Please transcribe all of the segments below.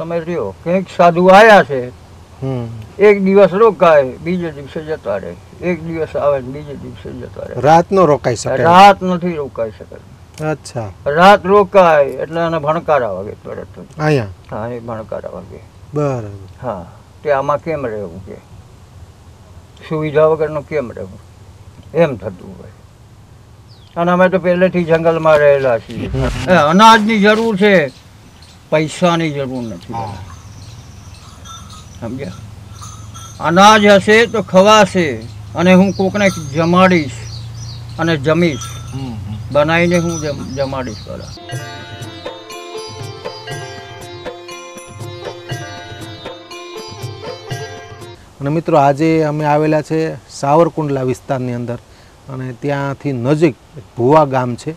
તમે રહ્યો કંઈક સાધુ આવ્યા છે, એક દિવસ રોકાય, બીજે દિવસે જતા રહે. એક દિવસ આવે ને બીજે દિવસે જતા રહે. રાત નો રોકાઈ શકે? રાત નથી રોકાઈ શકે. અચ્છા. રાત રોકાય એટલે એને ભણકારા વાગે તરત. અહીંયા? હા, એ ભણકારા વાગે. બરાબર. હા, તે આમાં કેમ રહેવું કે સુવિધા વગરનું કેમ રહેવું એમ થતું હોય. અને અમે તો પહેલેથી જંગલમાં રહેલા છીએ. અનાજની જરૂર છે, પૈસાની જરૂર નથી. સમજ્યા? અનાજ હશે તો ખવાશે, અને હું કોકને જમાડીશ અને જમીશ, બનાવીને હું જમાડીશ. પેલા અને મિત્રો આજે અમે આવેલા છે સાવરકુંડલા વિસ્તારની અંદર, અને ત્યાંથી નજીક ભુવા ગામ છે,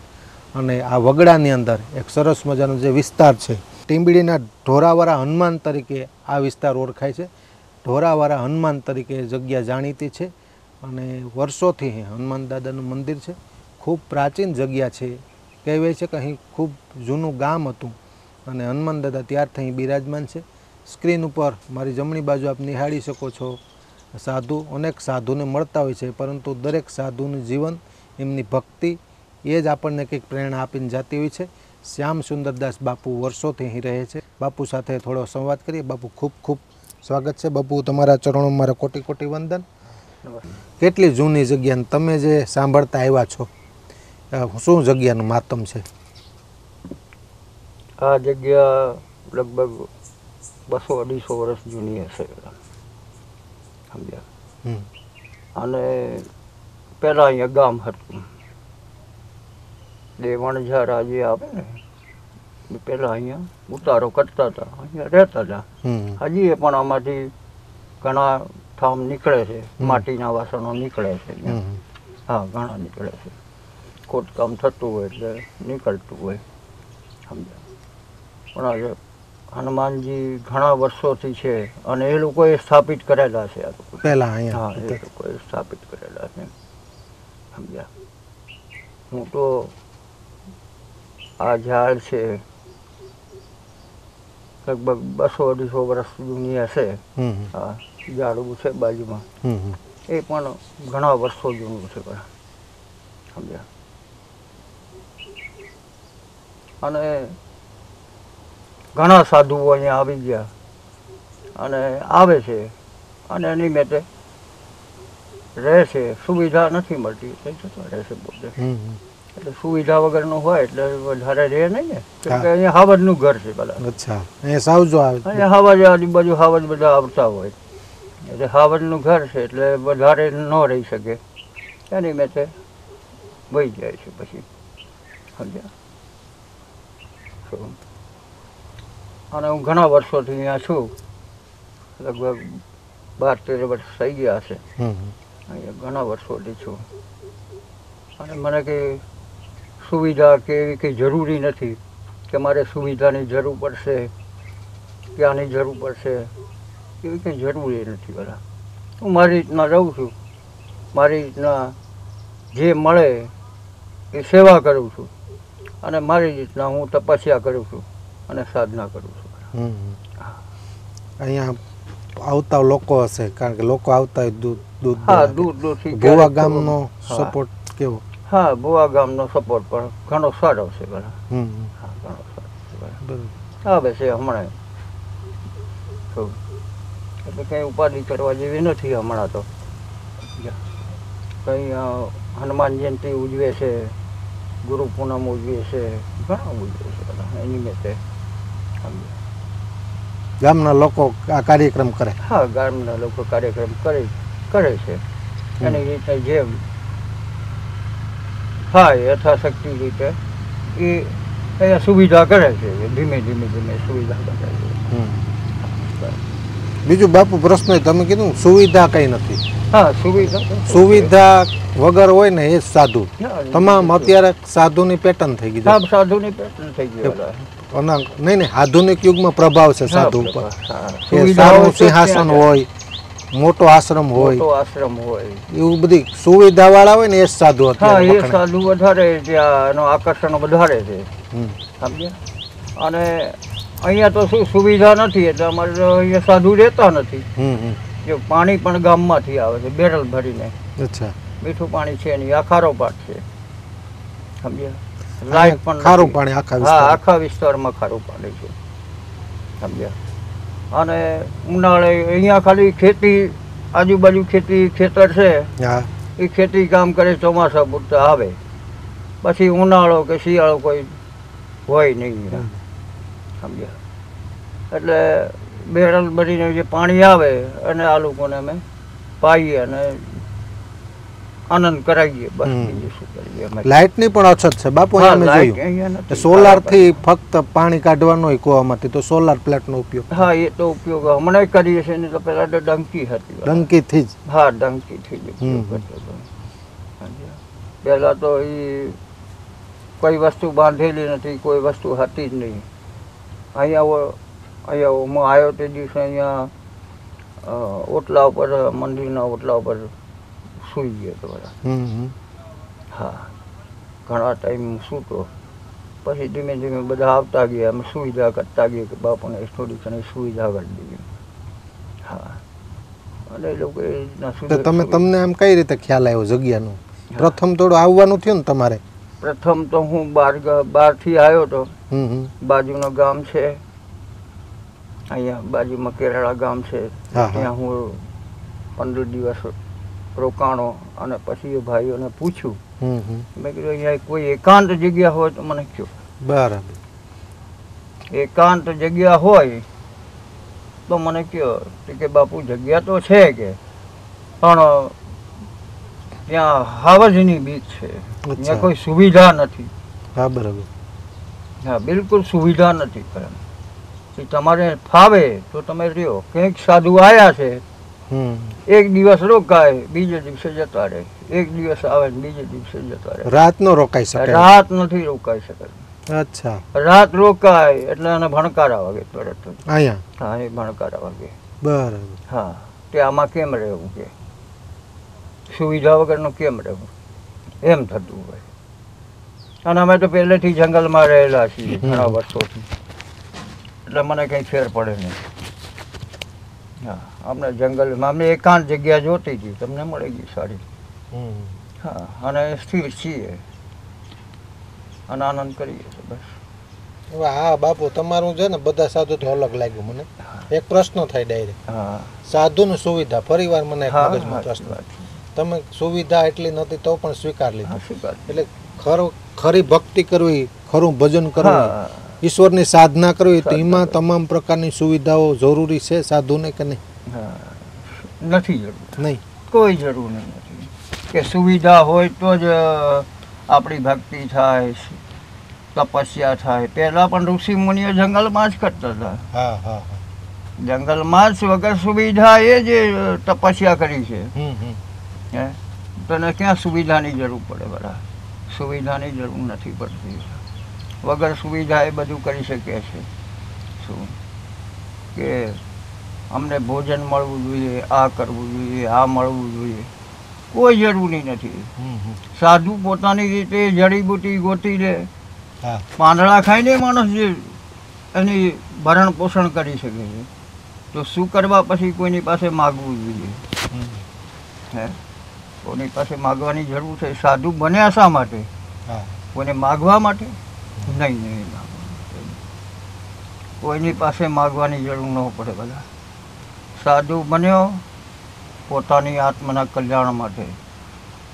અને આ વગડાની અંદર એક સરસ મજાનો જે વિસ્તાર છે, ટીંબડીના ઢોરાવાળા હનુમાન તરીકે આ વિસ્તાર ઓળખાય છે. ઢોરાવાળા હનુમાન તરીકે જગ્યા જાણીતી છે, અને વર્ષોથી હનુમાન દાદાનું મંદિર છે. ખૂબ પ્રાચીન જગ્યા છે. કહેવાય છે કે અહીં ખૂબ જૂનું ગામ હતું, અને હનુમાન દાદા ત્યારથી અહીં બિરાજમાન છે. સ્ક્રીન ઉપર મારી જમણી બાજુ આપ નિહાળી શકો છો. સાધુ અનેક સાધુને મળતા હોય છે, પરંતુ દરેક સાધુનું જીવન, એમની ભક્તિ એ જ આપણને કંઈક પ્રેરણા આપીને જતી હોય છે. શ્યામ સુંદરદાસ બાપુ વર્ષોથી અહીં રહે છે. બાપુ સાથે થોડો સંવાદ કરીએ. બાપુ, ખૂબ ખૂબ સ્વાગત છે. બાપુ, તમારા ચરણોમાં મારા કોટી કોટી વંદન. કેટલી જૂની જગ્યા, તમે જે સાંભળતા આવ્યા છો, શું જગ્યાનું માતમ છે? આ જગ્યા લગભગ 200-250 વર્ષ જૂની હશે. સમજ્યા? અને પહેલાં અહીંયા ગામ હતું. જે વણઝારા જે આવે ને, પહેલાં અહીંયા ઉતારો કરતા હતા, અહીંયા રહેતા હતા. હજી પણ આમાંથી ઘણા ઠામ નીકળે છે, માટીના વાસણો નીકળે છે. હા, ઘણા નીકળે છે. ખોદકામ થતું હોય એટલે નીકળતું હોય. સમજ્યા? પણ આજે હનુમાનજી ઘણા વર્ષોથી છે, અને એ લોકોએ સ્થાપિત કરેલા છે. આ લોકો પહેલાં અહીંયા, હા, એ લોકોએ સ્થાપિત કરેલા છે. સમજ્યા? હું તો આ ઝાડ છે લગભગ 200-250 વર્ષ જૂની હશે. હા, ઝાડવું છે બાજુમાં, એ પણ ઘણા વર્ષો જૂનું છે. સમજ્યા? અને ઘણા સાધુઓ અહીંયા આવી ગયા અને આવે છે, અને નિમિત્તે રહે છે. સુવિધા નથી મળતી એટલે જતા રહે છે પોતે. એટલે સુવિધા વગરનું હોય એટલે વધારે રહે નહીં ને, કેમ કે અહીંયા હાવજનું ઘર છે પેલા. અચ્છા, અહીંયા સાવજો આવે? અહીંયા હાવજ, આજુબાજુ હાવજ બધા આવતા હોય, એટલે હાવજનું ઘર છે એટલે વધારે ન રહી શકે. એ નિમિત્તે વહી જાય છે પછી. સમજ્યા? અને હું ઘણા વર્ષોથી અહીંયા છું, લગભગ 12-13 વર્ષ થઈ ગયા છે. અહીંયા ઘણા વર્ષોથી છું, અને મને કંઈ સુવિધા કે એવી કંઈ જરૂરી નથી કે મારે સુવિધાની જરૂર પડશે, ક્યાંની જરૂર પડશે, એવી કંઈ જરૂરી નથી. બધા હું મારી રીતના રહું છું. મારી રીતના જે મળે એ સેવા કરું છું, અને મારી રીતના હું તપસ્યા કરું છું અને સાધના કરું છું. અહીંયા આવતા લોકો હશે, કારણ કે લોકો આવતા હોય દૂર દૂર. હા, દૂર દૂરથી. ભુવા ગામનો સપોર્ટ કેવો? હા, ભુવા ગામનો સપોર્ટ પણ ઘણો સારો છે. હા, ઘણો સારો છે. આવે છે હમણાં, એટલે કંઈ ઉપાધિ કરવા જેવી નથી હમણાં તો. કંઈ હનુમાન જયંતિ ઉજવે છે, ગુરુ પૂનમ ઉજવે છે, ઘણા ઉજવે છે બધા. એ નિમિત્તે ગામના લોકો આ કાર્યક્રમ કરે? હા, ગામના લોકો કાર્યક્રમ કરે છે. એની રીતે જેમ થાય યથાશક્તિ રીતે એ સુવિધા કરે છે. ધીમે ધીમે સુવિધા કરે છે. બીજું બાપુ પ્રશ્ન, તમે કીધું સુવિધા કઈ નથી. હા, સુવિધા વગર હોય ને એ જ સાધુ. તમામ અત્યારે સાધુની પેટર્ન થઈ ગઈ. સાધુની પેટર્ન થઈ ગઈ. નહીં, આધુનિક યુગમાં પ્રભાવ છે સાધુ ઉપર. સારું સિંહાસન હોય, મોટો આશ્રમ હોય, એવું બધી સુવિધા વાળા હોય ને એ સાધુ. એ સાધુ વધારે ત્યાં આકર્ષણ વધારે છે. સમજ્યા? અને અહીંયા તો શું સુવિધા નથી એટલે અમારે તો અહીંયા સાધુ રહેતા નથી. જો પાણી પણ ગામમાંથી આવે છે બેરલ ભરીને. અચ્છા. મીઠું પાણી છે નહીં, આ ખારો પાટ છે, સમજ્યા. લાઈટ પણ ખારું પાણી આખા હા, વિસ્તારમાં. આખા વિસ્તારમાં ખારું પાણી છે, સમજ્યા. અને ઉનાળે અહીંયા ખાલી ખેતી, આજુબાજુ ખેતર છે, હા. એ ખેતી કામ કરે, ચોમાસા પૂરતા આવે, પછી ઉનાળો કે શિયાળો કોઈ હોય નહીં, સમજ્યા. એટલે બેરલ ભરીને જે પાણી આવે અને આ લોકોને અમે પાઈએ અને આનંદ કરાવીએ, બસ. બીજું શું કરીએ અમે. લાઇટની પણ અછત છે બાપુ. હા, અમે લાઈટ જોયું અહીંયા નથી. સોલાર થી ફક્ત પાણી કાઢવાનું હોય કૂવામાંથી, તો સોલાર પ્લેટ નો ઉપયોગ. હા, એ તો ઉપયોગ હમણાં કરીએ છીએ ને. તો પેલા તો ડંકી હતી. ડંકીથી જ. હા, ડંકીથી જ ઉપયોગ કરતો હતો. પહેલા તો એ કોઈ વસ્તુ બાંધેલી નથી, કોઈ વસ્તુ હતી જ નહીં. અહીંયા હું આવ્યો તે દિવસે અહીંયા ઓટલા ઉપર, મંદિરના ઓટલા ઉપર સૂઈ ગયો હતો બધા. હા, ઘણા ટાઈમ સૂતો. પછી ધીમે ધીમે બધા આવતા ગયા, અમે સુવિધા કરતા ગયા કે બાપુને થોડી ઘણી સુવિધા કરી દીધી. હા, અને એ લોકો એ રીતના તમને આમ કઈ રીતે ખ્યાલ આવ્યો જગ્યાનો? પ્રથમ થોડું આવવાનું થયું ને તમારે? પ્રથમ તો હું બહારથી આવ્યો હતો. બાજુનું ગામ છે અહીંયા, બાજુમાં કેરાળા ગામ છે, ત્યાં હું 15 દિવસ રોકાણો. અને પછી એ ભાઈઓને પૂછ્યું, મેં કીધું અહીંયા કોઈ એકાંત જગ્યા હોય તો મને કહો. બરાબર. એકાંત જગ્યા હોય તો મને કહો. કે બાપુ જગ્યા તો છે કે, પણ ત્યાં હાવજની બીક છે, ત્યાં કોઈ સુવિધા નથી. હા, બરાબર. હા, બિલકુલ સુવિધા નથી. તમારે ફાવે તો તમે રહ્યો. કંઈક સાધુ આવ્યા છે, એક દિવસ રોકાય, બીજે દિવસે જતા રહે. એક દિવસ આવે ને બીજે દિવસે જતા રહે. રાત નો રોકાઈ શકે? રાત નથી રોકાઈ શકે. અચ્છા. રાત રોકાય એટલે એને ભણકારા વાગે તરત. અહીંયા? હા, એ ભણકારા વાગે. બરાબર. હા, કે આમાં કેમ રહેવું, કે સુવિધા વગરનું કેમ રહેવું, એમ થતું હોય. અને અમે તો પહેલેથી જંગલમાં રહેલા છીએ ઘણા વર્ષોથી, એટલે મને કંઈ ફેર પડે નહીં. હા, અમને જંગલમાં અમને એકાંત જગ્યા જોતી હતી, તમને મળી ગઈ સારી. હા, અને સ્થિર છીએ અને આનંદ કરીએ છીએ, બસ. હા બાપુ, તમારું છે ને બધા સાધુ તો અલગ લાગ્યું મને. એક પ્રશ્ન થાય ડાયરેક્ટ. હા, સાધુની સુવિધા, ફરીવાર મને એક મગજમાં પ્રશ્ન. તમે સુવિધા એટલી નથી તો પણ સ્વીકાર લીધું. એટલે ખરી ભક્તિ કરવી, ખરું ભજન કરવું, ઈશ્વરની સાધના કરવી, તો એમાં તમામ પ્રકારની સુવિધાઓ જરૂરી છે સાધુને કે નહીં? નથી જરૂર. નહીં, કોઈ જરૂર નથી. કે સુવિધા હોય તો જ આપણી ભક્તિ થાય, તપસ્યા થાય. પહેલા પણ ઋષિ મુનિઓ જંગલમાં જ કરતા હતા. હા હા, જંગલમાં જ વગર સુવિધા એ જે તપસ્યા કરી છે. હે, તને ક્યાં સુવિધાની જરૂર પડે? બરાબર, સુવિધાની જરૂર નથી પડતી. વગર સુવિધા એ બધું કરી શકે છે. શું કે અમને ભોજન મળવું જોઈએ, આ કરવું જોઈએ, આ મળવું જોઈએ, કોઈ જરૂરી નથી. સાધુ પોતાની રીતે જડીબુટી ગોતી લે, પાંદડા ખાઈને માણસ જે એની ભરણ પોષણ કરી શકે છે, તો શું કરવા પછી કોઈની પાસે માગવું જોઈએ? હે, કોઈની પાસે માગવાની જરૂર છે? સાધુ બન્યા શા માટે? કોઈને માગવા માટે? નહીં. કોઈની પાસે માગવાની જરૂર ન પડે. બધા સાધુ બન્યો પોતાની આત્માના કલ્યાણ માટે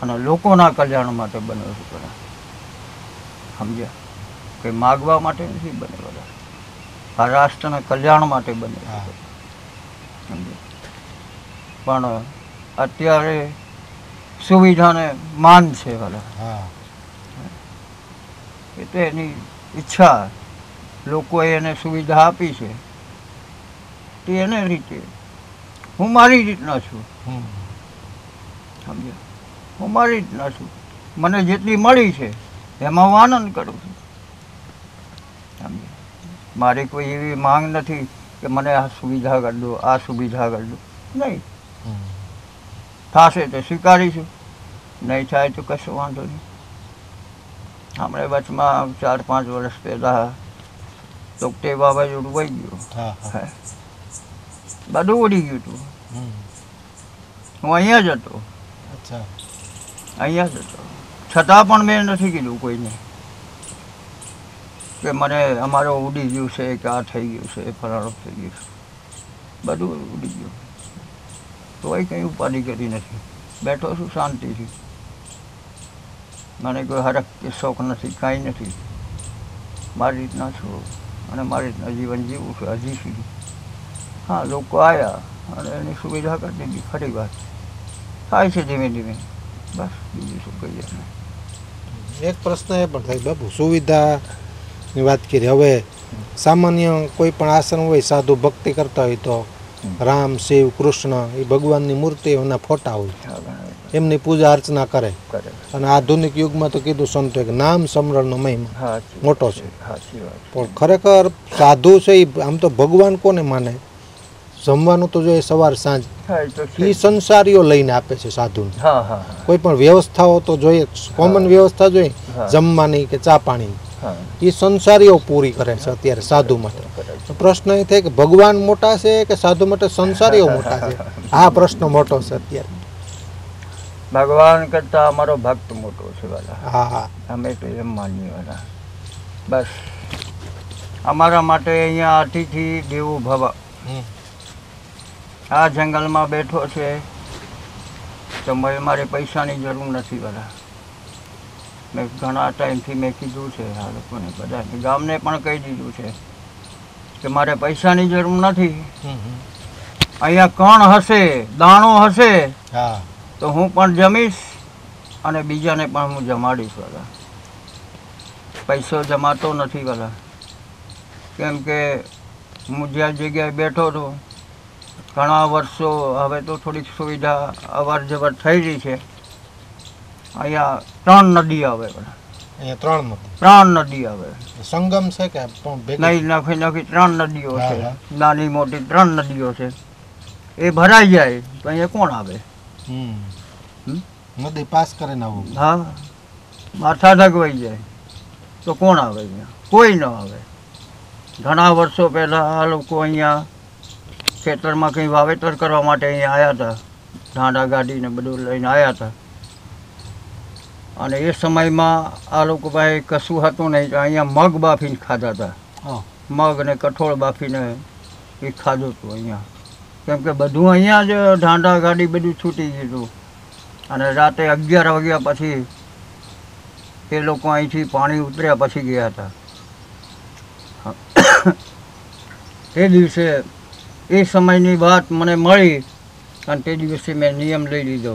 અને લોકોના કલ્યાણ માટે બન્યો છે. બધા સમજ્યા? કે માગવા માટે નથી બને. બધા આ રાષ્ટ્રના કલ્યાણ માટે બને. સમજ્યા? પણ અત્યારે સુવિધાને માન છે. બધા એ તો એની ઈચ્છા, લોકોએ એને સુવિધા આપી છે તે એને રીતે. હું મારી રીતના છું. સમજ્યા? હું મારી રીતના છું. મને જેટલી મળી છે એમાં હું આનંદ કરું છું. સમજ્યા? મારી કોઈ એવી માંગ નથી કે મને આ સુવિધા કરી દો, આ સુવિધા કરી દો. નહીં, થશે તો સ્વીકારીશું, નહીં થાય તો કશો વાંધો નહીં. આપણે વચમાં 4-5 વર્ષ પહેલાં તો તે વાવાઝોડું વહી ગયું. હા હા બધું ઉડી ગયું હતું. હમ. હું અહીંયા જ હતો, અચ્છા અહીંયા જ હતો. છતાં પણ મેં નથી કીધું કોઈને કે મને અમારો ઉડી ગયું છે કે આ થઈ ગયું છે, ફલાણું થઈ ગયું છે. બધું ઉડી ગયું. તોય કંઈ ઉપાધિ કરી નથી. બેઠો છું શાંતિથી. મને કોઈ હરખ કે શોખ નથી, કાંઈ નથી. મારી રીતના છું અને મારી રીતના જીવન જીવું છું હજી સુધી. હા, લોકો આવ્યા અને એની સુવિધા કરી દીધી. ખરી વાત થાય છે ધીમે ધીમે. બસ બીજું શું કહીએ આપણે. એક પ્રશ્ન એ પણ થાય બાપુ, સુવિધાની વાત કરી. હવે સામાન્ય કોઈ પણ આશ્રમ હોય, સાધુ ભક્તિ કરતા હોય તો રામ, શિવ, કૃષ્ણ એ ભગવાનની મૂર્તિ, એના ફોટા હોય, એમની પૂજા અર્ચના કરે. કરે. અને આધુનિક યુગમાં તો કીધું સંતો કે નામ સ્મરણનો મહિમા હા, મોટો છે. સાચી વાત. પણ ખરેખર સાધુ છે એ આમ તો ભગવાન કોને માને? જમવાનું તો જોઈએ સવાર સાંજ, હા, એ તો છે. એ સંસારીઓ લઈને આપે છે સાધુને. હા હા કોઈ પણ વ્યવસ્થાઓ તો જોઈએ, કોમન વ્યવસ્થા જોઈએ, હા. જમવાની કે ચા પાણી, હા, એ સંસારીઓ પૂરી કરે છે અત્યારે સાધુ માટે. કરે છે. તો પ્રશ્ન એ થાય કે ભગવાન મોટા છે કે સાધુ માટે સંસારીઓ મોટા છે? આ પ્રશ્ન મોટો છે અત્યારે. ભગવાન કરતા અમારો ભક્ત મોટો છે વાલા. હા હા અમે તો એમ માનીએ વાલા. બસ અમારા માટે અહીંયા અતિથિ દેવો ભવ. હમ. આ જંગલમાં બેઠો છે તો મારે પૈસાની જરૂર નથી વાલા. મેં ઘણા ટાઈમથી મેં કીધું છે આ લોકોને, બધાને, ગામને પણ કહી દીધું છે કે મારે પૈસાની જરૂર નથી. અહીંયા કણ હશે, દાણો હશે હા તો હું પણ જમીશ અને બીજાને પણ હું જમાડીશ વાલા. પૈસો જમાતો નથી વાલા. કેમ કે હું જ્યાં જગ્યાએ બેઠો હતો ઘણા વર્ષો, હવે તો થોડીક સુવિધા અવર જવર થઈ રહી છે. અહીંયા 3 નદી આવે વાલા. અહીંયા 3 નથી, 3 નદી આવે. સંગમ છે કે પણ ભેગી? નહીં, નખી નખી 3 નદીઓ હા, છે. હા. નાની મોટી 3 નદીઓ છે. એ ભરાઈ જાય તો અહીંયા કોણ આવે? હમ. હમ? નદી પાસ કરીને આવવું. હા, માથા ઢગવાઈ જાય તો કોણ આવે અહીંયા? કોઈ ન આવે. ઘણા વર્ષો પહેલાં આ લોકો અહીંયા ખેતરમાં કંઈ વાવેતર કરવા માટે અહીંયા આવ્યા હતા. ઢાંડા ગાડીને બધું લઈને આવ્યા હતા. અને એ સમયમાં આ લોકો પાસે કશું હતું નહીં તો અહીંયા મગ બાફીને ખાધા હતા. હા. મગ અને કઠોળ બાફીને એ ખાધું હતું અહીંયા. કેમ કે બધું અહીંયા જ ઢાંડા ગાડી બધું છૂટી ગયું હતું. અને રાતે 11 વાગ્યા પછી એ લોકો અહીંથી પાણી ઉતર્યા પછી ગયા હતા. તે દિવસે એ સમયની વાત મને મળી અને તે દિવસે મેં નિયમ લઈ લીધો.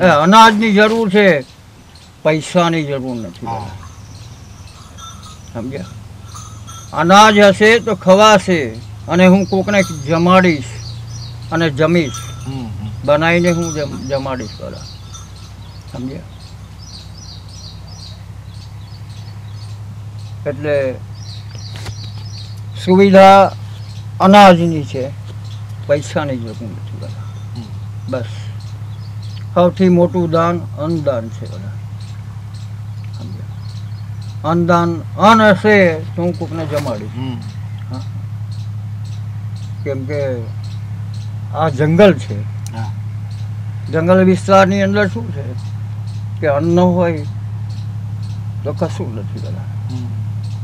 એ અનાજની જરૂર છે, પૈસાની જરૂર નથી. હા. સમજ્યા? અનાજ હશે તો ખવાશે અને હું કોકને જમાડીશ અને જમીશ. હમ. બનાવીને હું જમાડીશ બધા. સમજ્યા? એટલે સુવિધા અનાજની છે, પૈસાની જરૂર નથી બધા. બસ સૌથી મોટું દાન અન્નદાન છે બધા. સમજ્યા? અન્નદાન, અન્ન હશે તો હું કોકને જમાડીશ. હમ. કેમ કે આ જંગલ છે. હા. જંગલ વિસ્તારની અંદર શું છે કે અન્ન હોય તો કશું નથી બધા. હમ.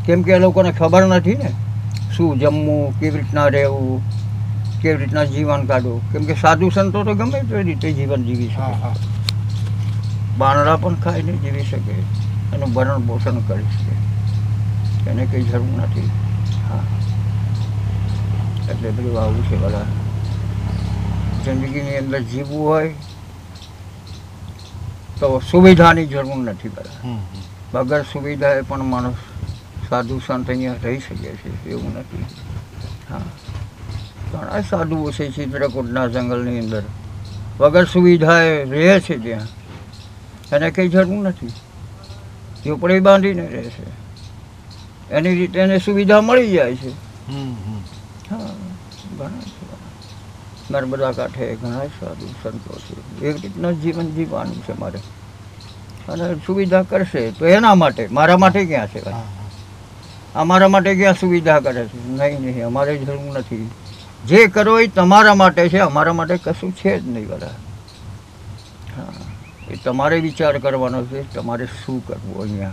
કેમ કે એ લોકોને ખબર નથી ને શું જમવું, કેવી રીતના રહેવું, કેવી રીતના જીવન કાઢવું. કેમ કે સાધુ સંતો તો ગમે તે રીતે જીવન જીવી હા શકે. હા બાંદડા પણ ખાઈને જીવી શકે, એનું ભરણ પોષણ કરી શકે, એને કંઈ જરૂર નથી. હા, એટલે બધું આવું છે બધા. જિંદગીની અંદર જીવવું હોય તો સુવિધાની જરૂર નથી બધા. હમ. વગર સુવિધાએ પણ માણસ, સાધુ સંત અહીંયા રહી શકે છે, એવું નથી. હા, ઘણા સાધુઓ છે ચિત્રકૂટના જંગલની અંદર, વગર સુવિધાએ રહે છે ત્યાં. એને કંઈ જરૂર નથી, ઝૂંપડી બાંધીને રહે છે, એની રીતે એને સુવિધા મળી જાય છે. હમ. હા, ઘણા છે. નર્મદા કાંઠે ઘણા સાધુ સંતો છે. એક રીતના જીવન જીવવાનું છે મારે, અને સુવિધા કરશે તો એના માટે, મારા માટે ક્યાં છે? હા. અમારા માટે ક્યાં સુવિધા કરે છે? નહીં, અમારે જરૂર નથી. જે કરો એ તમારા માટે છે, અમારા માટે કશું છે જ નહીં બધા. હા, એ તમારે વિચાર કરવાનો છે, તમારે શું કરવું અહીંયા.